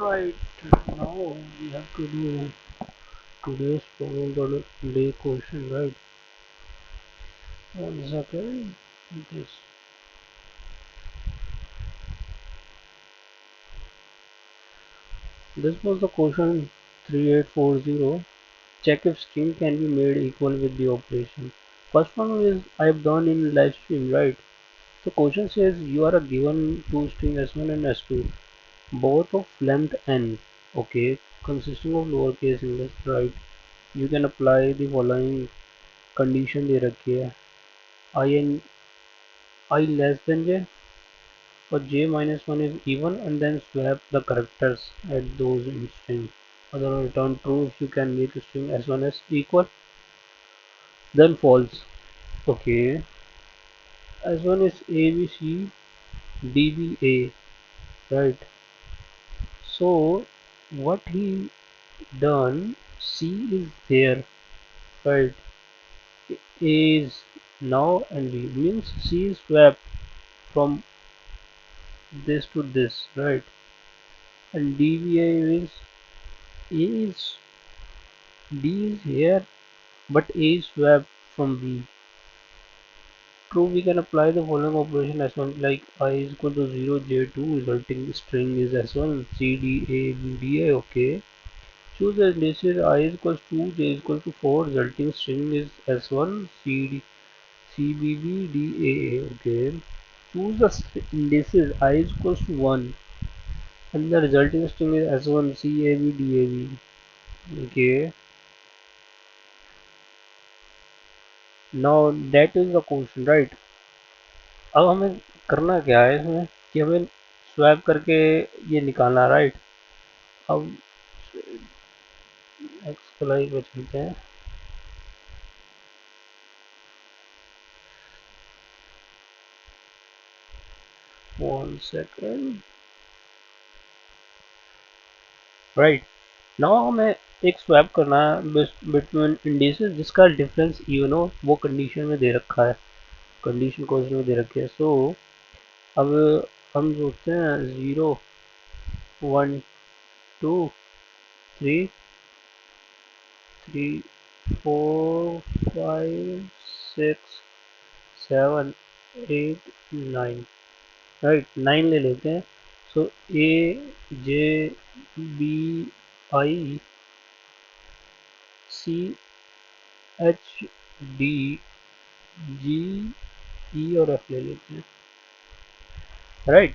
Right, now we have to do today's problem for the day question, right? One second. This was the question 3840. Check if string can be made equal with the operation. First one is I've done in live stream, right? The question says you are given two string s1 and s2, both of length n, okay, consisting of lowercase index, right? You can apply the following condition दे रखी है I less than j or j minus 1 is even, and then swap the characters at those in string. Otherwise return true if you can make string s1 as equal, then false. Okay, s1 is abc dba, right? So what he done, c is there, right? A is now and b means c is swapped from this to this, right? And dba means a is D is here, but A is swapped from B. True, we can apply the following operation S1 like I is equal to 0, J2, resulting string is S1, C, D, A, B, D, A, okay. Choose the indices I is equals to 2, J is equal to 4, resulting string is S1, C, D, C, B, B, D, A, A, okay. Choose the indices I is equals to 1, and the resulting string is S1, C, A, B, D, A, B, okay. Now that is the question, right? अब हमें करना क्या है इसमें कि हमें swap करके ये निकालना, राइट? अब एक्सप्लाई पे चलते हैं। One second, right. नाउ हमें एक स्वैप करना है बिटवीन इंडिसेस जिसका डिफरेंस इवन हो, वो कंडीशन में दे रखा है, कंडीशन क्वेश्चन में दे रखी है। सो अब हम सोचते हैं 0 1 2 3 3 4 5 6 7 8 9, राइट? 9 ले लेते हैं। So A J B I C H D G E और एफ ले लेते हैं, राइट?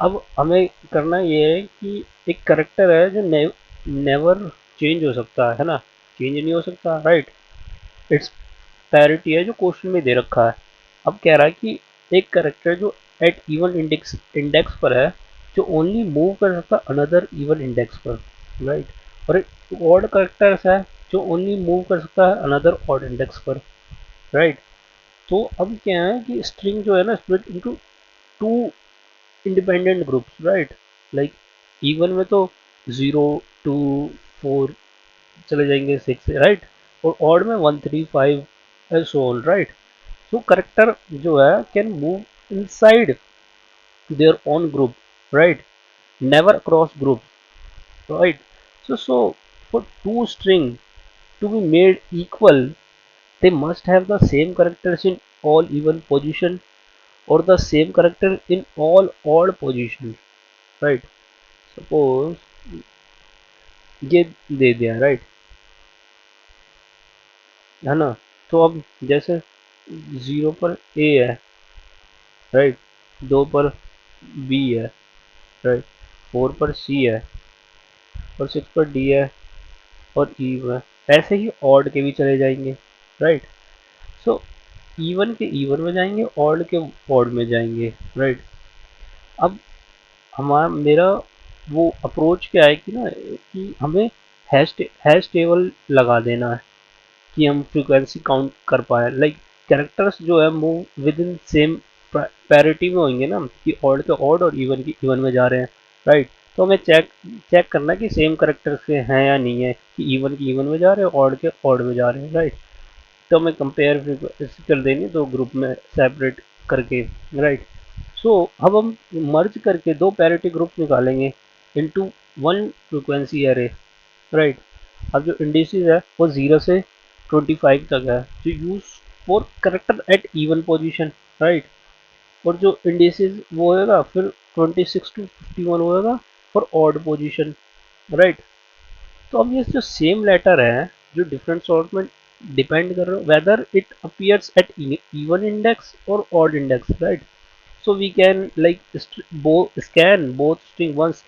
अब हमें करना ये है कि एक करेक्टर है जो नेवर चेंज हो सकता है ना, चेंज नहीं हो सकता, राइट? इट्स पैरिटी है जो क्वेश्चन में दे रखा है। अब कह रहा है कि एक करेक्टर जो एट इवन इंडेक्स इंडेक्स पर है, जो ओनली मूव कर सकता है अनदर इवन इंडेक्स पर, राइट? और एक ऑड करेक्टर्स है जो ओनली मूव कर सकता है अनदर ऑड इंडेक्स पर, राइट? तो अब क्या है कि स्ट्रिंग जो है ना split into two independent groups, right? Like even में तो 0 2 4 चले जाएंगे 6, राइट? और ऑड में 1 3 5 and so on, right? So character जो है can move inside their own group, right? Never across groups, right? So for two string to be made equal, they must have the same characters in all even position or the same character in all odd positions, right? Suppose ये दे दिया, right? है ना? तो अब जैसे 0 पर A है, right? 2 पर B है, राइट? 4 पर C है और 6 पर D है और E है। ऐसे ही ऑड के भी चले जाएंगे, राइट? सो इवन के इवन में जाएंगे, ऑड के ऑड में जाएंगे, राइट? अब हमारा मेरा वो अप्रोच क्या है कि ना कि हमें हैश टेबल लगा देना है कि हम फ्रीक्वेंसी काउंट कर पाए, लाइक कैरेक्टर्स जो है move with in same parity में होंगे ना, कि ऑड के ऑड और इवन के इवन में जा रहे हैं, राइट? तो हमें चेक चेक करना है कि सेम करेक्टर्स के हैं या नहीं है, कि इवन के इवन में जा रहे हैं, ऑड के ऑड में जा रहे हैं, राइट? तो हमें कंपेयर कर देंगे दो ग्रुप में सेपरेट करके, राइट? सो अब हम मर्ज करके दो पैरिटी ग्रुप निकालेंगे, into one frequency array, right? अब जो indices है वो 0 से 25 तक है, जो use for character eight even position, right? और जो indices वो होएगा फिर 26 to 51 होएगा फॉर ऑड पोजीशन, राइट? तो अब ये जो सेम लेटर है जो डिफरेंट सॉर्ट में डिपेंड कर रहे हो whether it appears at even index और odd index, right? So we can like scan both string once,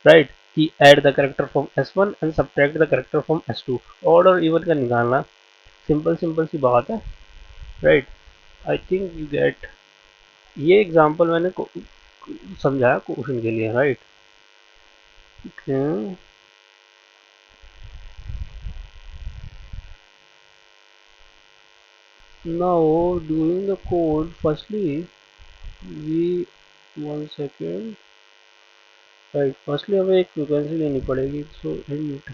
right? कि add the character from s1 and subtract the character from s2, odd और even का निकालना simple simple सी बात है, right? I think you get ये example मैंने समझाया question के लिए, right? Okay. Now doing the code, firstly we one second, right? Firstly हमें एक फ्रीक्वेंसी लेनी पड़ेगी, so int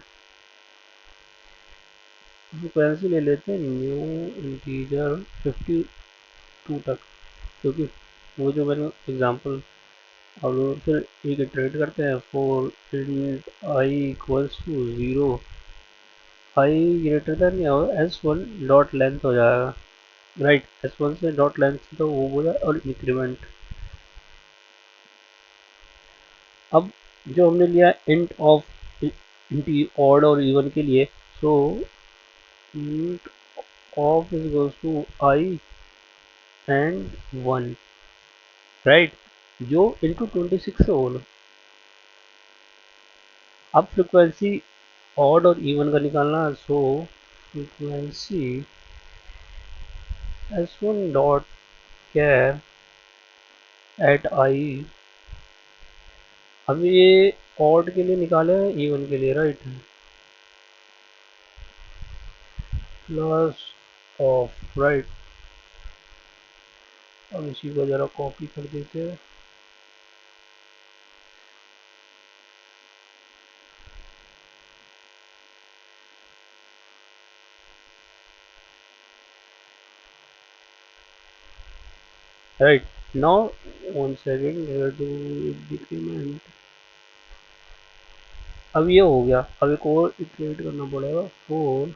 फ्रीक्वेंसी ले लेते हैं न्यू इंटीजर 52 तक, क्योंकि वो जो मैंने एग्जांपल, अब फिर एक इटरेट करते हैं for int I equals to 0, I greater than या एस वन डॉट लेंथ हो जाएगा, राइट? एस वन से डॉट लेंथ तो वो हो जाए और इंक्रीमेंट। अब जो हमने लिया इंट ऑफ इंट ऑड और इवन के लिए, so int of is equals to I and 1, right? जो इंटू 26 से होगा। अब फ्रिक्वेंसी ऑड और इवन का निकालना, so frequency S one dot char at I, अब ये ऑड के लिए निकाले हैं इवन के लिए, राइट? Plus of, right? अब इसी को जरा कॉपी कर देते हैं, right? Now one second, do decrement. अब ये हो गया, अब एक और इटरेट करना पड़ेगा for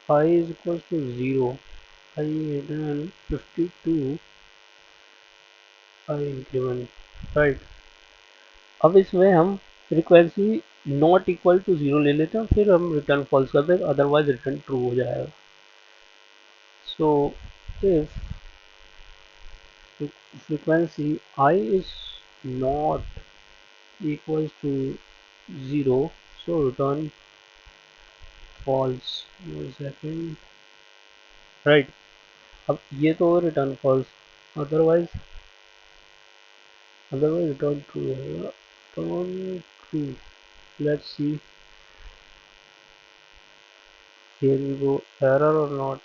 i is equal to 0, i than 52 i increment, right? अब इसमें हम फ्रीक्वेंसी नॉट इक्वल टू 0 ले लेते हैं, फिर हम रिटर्न फॉल्स कर देंगे, अदरवाइज रिटर्न ट्रू हो जाएगा। So if frequency I is not equals to 0, so return false। one second, right? अब ये तो return false, otherwise return true होगा, return true. Let's see, here we go, error or not,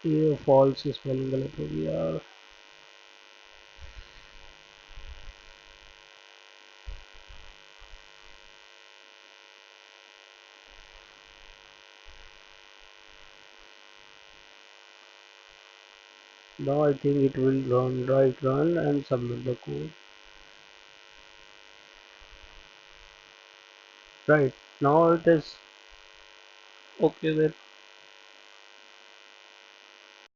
ये false spelling गलत हो गया यार। Now I think it will run, right? Run and submit the code, right? Now it is okay then.